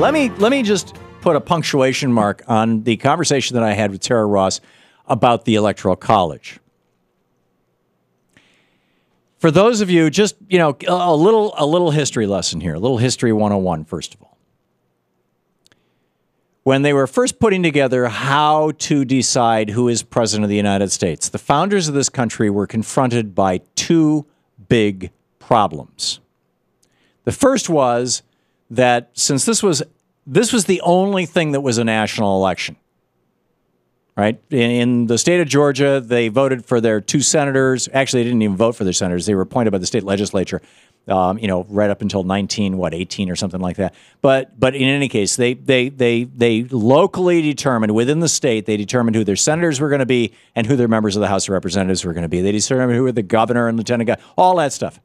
let me just put a punctuation mark on the conversation that I had with Tara Ross about the Electoral College. For those of you, just, you know, a little history lesson here, a little history 101, first of all. When they were first putting together how to decide who is president of the United States, the founders of this country were confronted by two big problems. The first was that since this was the only thing that was a national election, right? In the state of Georgia, they voted for their two senators. Actually, they didn't even vote for their senators. They were appointed by the state legislature, you know, right up until 18 or something like that. But in any case, they locally determined within the state, they determined who their senators were going to be and who their members of the House of Representatives were going to be. They determined who were the governor and lieutenant governor, all that stuff.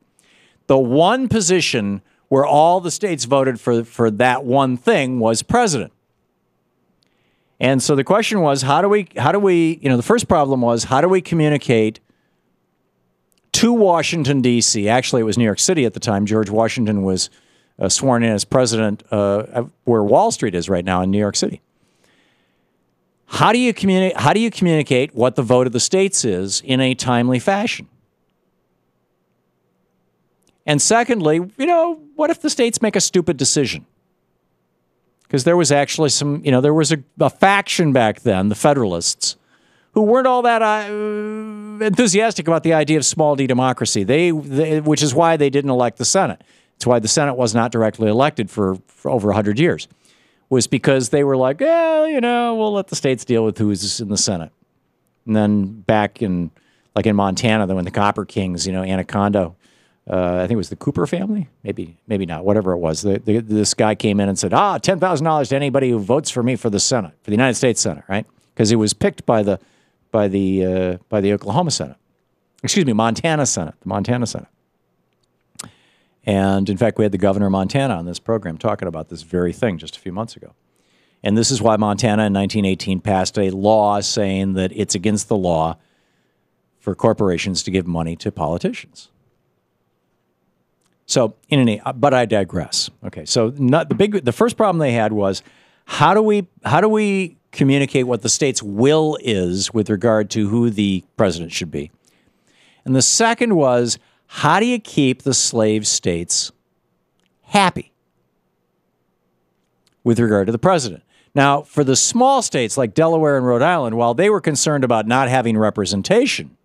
The one position where all the states voted for that one thing was president. And so the question was, how do we, you know, the first problem was, how do we communicate to Washington, D.C.? Actually, it was New York City at the time. George Washington was sworn in as president where Wall Street is right now in New York City. How do you communicate what the vote of the states is in a timely fashion? And secondly, you know, what if the states make a stupid decision? Because there was actually some, you know, there was a faction back then, the Federalists, who weren't all that enthusiastic about the idea of small d democracy. Which is why they didn't elect the Senate. It's why the Senate was not directly elected for over 100 years. Was because they were like, well, you know, we'll let the states deal with who's in the Senate. And then back in, like in Montana, when the Copper Kings, you know, Anaconda, I think it was the Cooper family, maybe not, whatever it was. This guy came in and said, $10,000 to anybody who votes for me for the Senate, for the United States Senate, right? Because it was picked by the Oklahoma Senate, excuse me, Montana Senate, the Montana Senate. And in fact, we had the governor of Montana on this program talking about this very thing just a few months ago. And this is why Montana in 1918 passed a law saying that it's against the law for corporations to give money to politicians. So, but I digress. Okay, so the first problem they had was how do we communicate what the state's will is with regard to who the president should be? And the second was, how do you keep the slave states happy with regard to the president? Now, for the small states like Delaware and Rhode Island, while they were concerned about not having representation,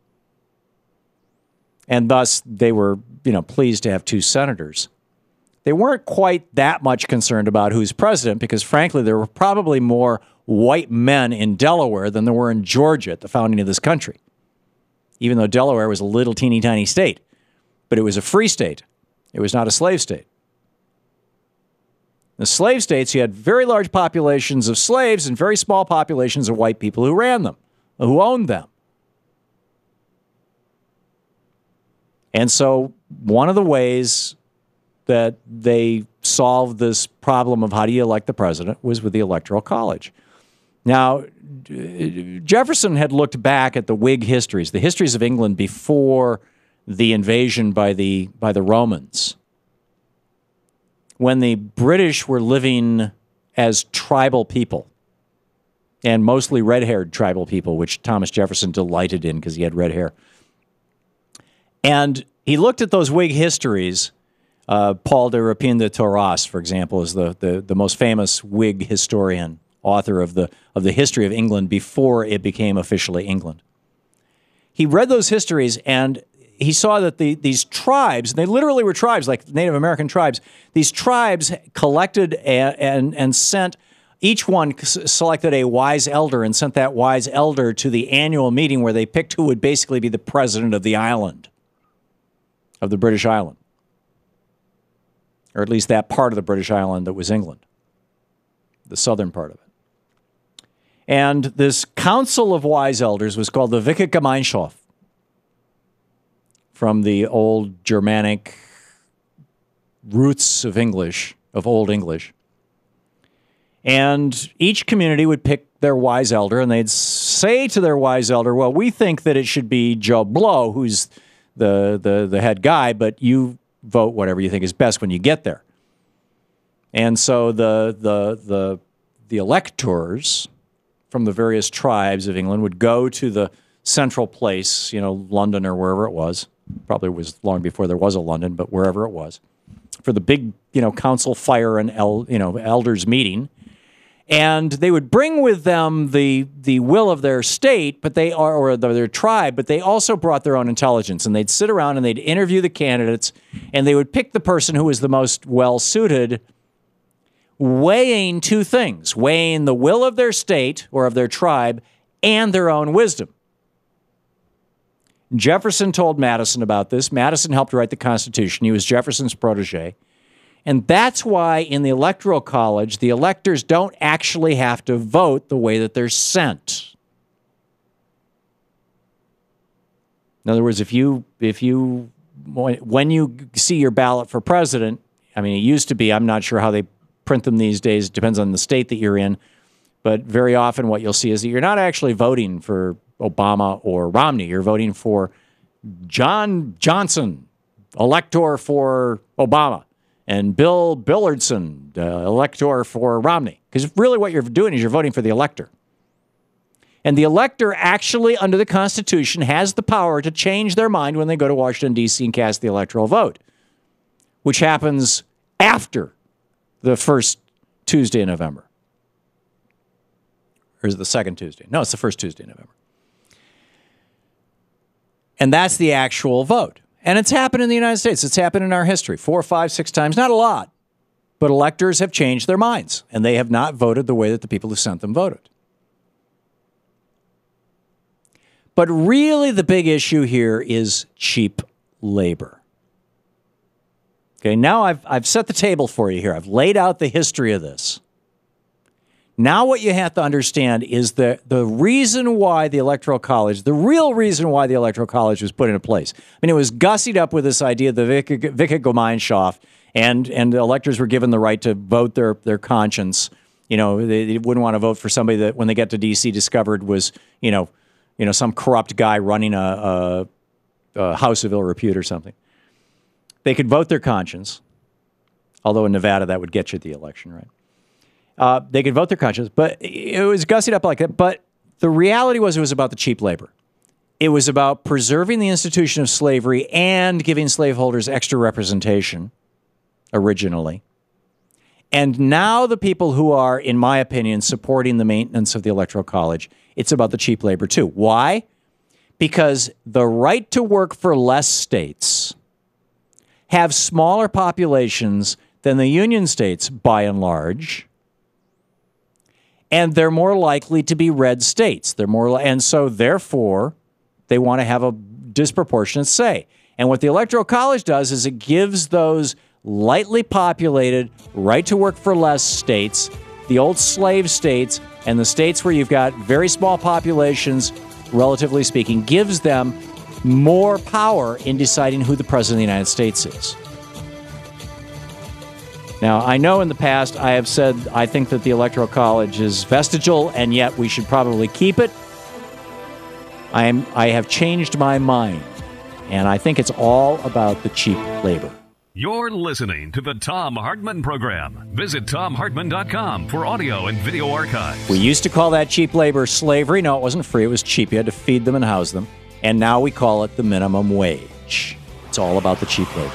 and thus they were, you know, pleased to have two senators, they weren't quite that much concerned about who's president because, frankly, there were probably more white men in Delaware than there were in Georgia at the founding of this country, even though Delaware was a little teeny tiny state. But it was a free state. It was not a slave state. The slave states, you had very large populations of slaves and very small populations of white people who ran them, who owned them. And so one of the ways that they solved this problem of how do you elect the president was with the Electoral College. Now, Jefferson had looked back at the Whig histories, the histories of England before the invasion by the Romans, when the British were living as tribal people, and mostly red-haired tribal people, which Thomas Jefferson delighted in because he had red hair. And he looked at those Whig histories. Paul de Rapin de Torras, for example, is the most famous Whig historian, author of the history of England before it became officially England. He read those histories and he saw that these tribes, and they literally were tribes, like Native American tribes, these tribes collected and sent, each one selected a wise elder and sent that wise elder to the annual meeting where they picked who would basically be the president of the island, of the British island, or at least that part of the British island that was England, the southern part of it. And this council of wise elders was called the Wicke-Gemeinschaft, from the old Germanic roots of English, of Old English. And each community would pick their wise elder, and they'd say to their wise elder, well, we think that it should be Joe Blow, who's the head guy, but you vote whatever you think is best when you get there. And so the electors from the various tribes of England would go to the central place, London or wherever it was. Probably was long before there was a London, but wherever it was, for the big, council fire and elders meeting. And they would bring with them the will of their state, but their tribe, but they also brought their own intelligence. And they'd sit around and they'd interview the candidates, and they would pick the person who was the most well-suited, weighing two things: weighing the will of their state or of their tribe and their own wisdom. Jefferson told Madison about this. Madison helped write the Constitution. He was Jefferson's protege. And that's why in the Electoral College, the electors don't actually have to vote the way that they're sent. In other words, when you see your ballot for president, I mean, it used to be, I'm not sure how they print them these days, it depends on the state that you're in, but very often what you'll see is that you're not actually voting for Obama or Romney. You're voting for John Johnson, elector for Obama, and Bill Billardson, elector for Romney. Because really what you're doing is you're voting for the elector. And the elector actually, under the Constitution, has the power to change their mind when they go to Washington, D.C. and cast the electoral vote, which happens after the first Tuesday in November. Or is it the second Tuesday? No, it's the first Tuesday in November. And that's the actual vote. And it's happened in the United States. It's happened in our history 4, 5, 6 times. Not a lot. But electors have changed their minds. And they have not voted the way that the people who sent them voted. But really the big issue here is cheap labor. Okay, now I've set the table for you here. I've laid out the history of this. Now what you have to understand is the reason why the Electoral College, the real reason why the Electoral College was put into place. I mean, it was gussied up with this idea of the Wicked-Gemeinschaft, and the electors were given the right to vote their conscience. They wouldn't want to vote for somebody that, when they get to D.C., discovered was, some corrupt guy running a house of ill repute or something. They could vote their conscience, although in Nevada that would get you the election, right? They could vote their conscience, but it was gussied up like that. But the reality was it was about the cheap labor. It was about preserving the institution of slavery and giving slaveholders extra representation originally. And now the people who are, in my opinion, supporting the maintenance of the Electoral College, it's about the cheap labor too. Why? Because the right to work for less states have smaller populations than the Union states by and large. And they're more likely to be red states. And so therefore, they want to have a disproportionate say. And what the Electoral College does is it gives those lightly populated, right to work for less states, the old slave states, and the states where you've got very small populations, relatively speaking, gives them more power in deciding who the President of the United States is. Now, I know in the past I have said I think that the Electoral College is vestigial, and yet we should probably keep it. I have changed my mind, and I think it's all about the cheap labor. You're listening to the Thom Hartmann Program. Visit ThomHartmann.com for audio and video archives. We used to call that cheap labor slavery. No, it wasn't free. It was cheap. You had to feed them and house them. And now we call it the minimum wage. It's all about the cheap labor.